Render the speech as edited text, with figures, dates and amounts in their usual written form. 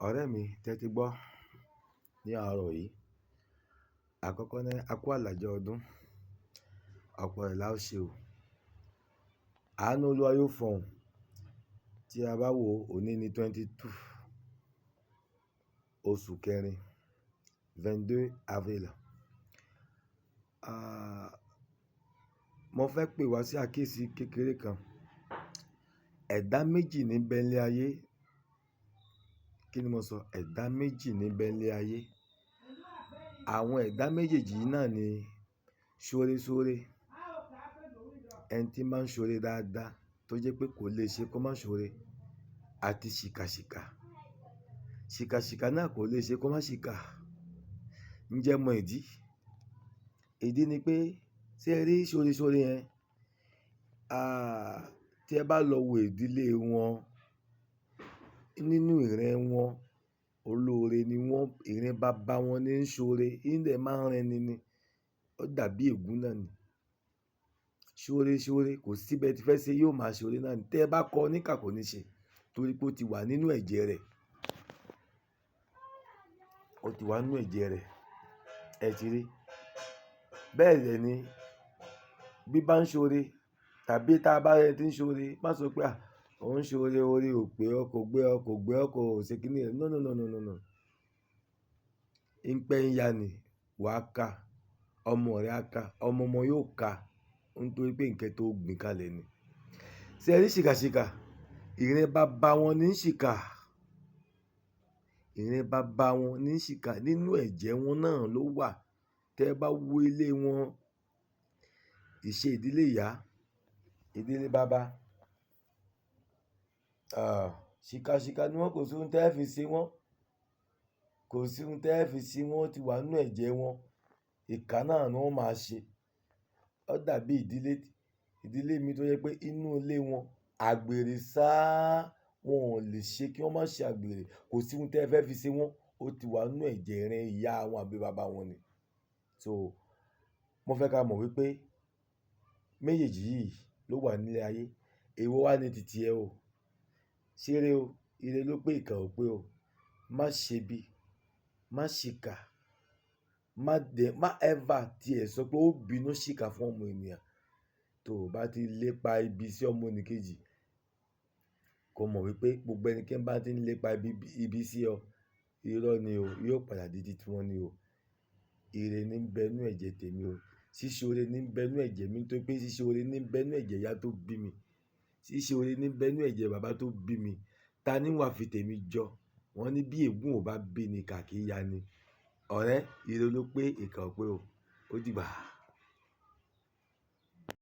Ọ̀rẹ́ mi tẹ́tí gbọ́ ní àárọ̀ yìí. Àkọ́kọ́ náà, a kú àlàjá ọdún, ọ̀pọ̀ rẹ̀ la ó ṣe o. Àánú Olúwa yóò fọhùn. Tí a bá wo òní ní 22 oṣù kẹrin, 22 avril. Mo fẹ́ pè wá sí àkíyèsí kékeré kan. Ẹ̀dá méjì ní bẹ nílé ayé. Kí ni mo sọ? Ẹ̀dá méjì ní bẹ nílé ayé. Àwọn ẹ̀dá méjèèjì náà ni ṣóresóre. Ẹni tí máa ń ṣoore dáadáa tó jẹ́ pé kò lè ṣe kó má ṣoore, àti ṣìkàṣìkà. Ṣìkàṣìkà náà kò lè ṣe kó má ṣìkà. Ǹjẹ́ mọ ìdí? Ìdí ni pé ṣé ẹ rí ṣóresóre yẹn? Tí ẹ bá lọ wo ìdílé wọn, nínú ìran wọn, olóore ni wọ́n. Ìran bàbá wọn ní ń ṣoore. Ìdẹ̀ máa ń rẹni ni. Ó dàbí ègún náà ni. Ṣóresóre kò sí bẹ́ẹ̀ tí fẹ́ ṣe yóò máa ṣoore náà ni. Tẹ́ ẹ bá kọ níkà kò ní ṣe, torí pé ó ti wà nínú ẹ̀jẹ̀ rẹ̀. Ó ti wà nínú ẹ̀jẹ̀ rẹ̀. Ẹ ti rí. Bẹ́ẹ̀ dẹ̀ ni bí bá ń ṣoore tàbí tá a bá rẹ tí ń ṣoore, má sọ pé òun ń ṣoore, orí ò pé ọ, kò gbé ọ, kò gbé ọ, kò ṣe kíní ẹ̀. No, no, no, no, no, no. Ìpẹ́ ń ya ni wà á ka, ọmọ rẹ̀ á ka, ọmọ ọmọ yóò ka, nítorí pé nǹkan tó gbìn kalẹ̀ ni. Ṣé ẹ rí ṣìkàṣìkà? Ìran bàbá wọn ní ń ṣìkà. Ìran bàbá wọn ní ń ṣìkà. Nínú ẹ̀jẹ̀ wọn náà ló wà. Tẹ́ ẹ bá wo ilé wọn, ìṣe ìdílé ìyá, ìdílé bàbá, ṣìkàṣìkà ni wọ́n. Kò sí ohun tẹ́ ẹ fi ṣe wọ́n. Kò sí ohun tẹ́ ẹ fi ṣe wọ́n. Ó ti wà nínú ẹ̀jẹ̀ wọn. Ìkà náà ni wọ́n máa ṣe. Ó dàbí ìdílé mi tó jẹ́ pé inú ilé wọn, àgbèrè sáá, wọn ò lè ṣe kí wọ́n má ṣe àgbèrè. Kò sí ohun tẹ́ ẹ fẹ́ fi ṣe wọ́n. Ó ti wà nínú ẹ̀jẹ̀ ìran ìyá wọn àbí bàbá wọn ni. So, mo fẹ́ ká mọ̀ wípé méjèèjì yìí ló wà nílé ayé. Èwo wá ní tìtì ẹ o. Ṣéré o. Ire ló pé ìkà ò pé o. Má ṣe bí. Má ṣìkà. Má ever tí ẹ sọ pé ó bínú ṣìkà fún ọmọ ènìyàn. Tó bá ti lépa ibi sí ọmọ ẹnìkejì, kó mọ̀ wípé gbogbo ẹnikẹ́ni bá ti ń lépa ibi sí ọ, irọ́ ni o. Yóò padà di titi wọn ni o. Ire ní ń bẹ nínú ẹ̀jẹ̀ tèmi o. Ṣíṣoore ní ń bẹ nínú ẹ̀jẹ̀ mi, nítorí pé ṣíṣoore ní ń bẹ nínú ẹ̀jẹ̀ ìyá tó bí mi. Ṣíṣoore ní ń bẹ nínú ẹ̀jẹ̀ bàbá tó bí mi. Ta ní wà fi tèmi jọ? Wọ́n ní bí ègún ò bá bí ni ìkà kì í ya ni. Ọ̀rẹ́, ire ló pé ìkà ò pé o. Ó dìgbà.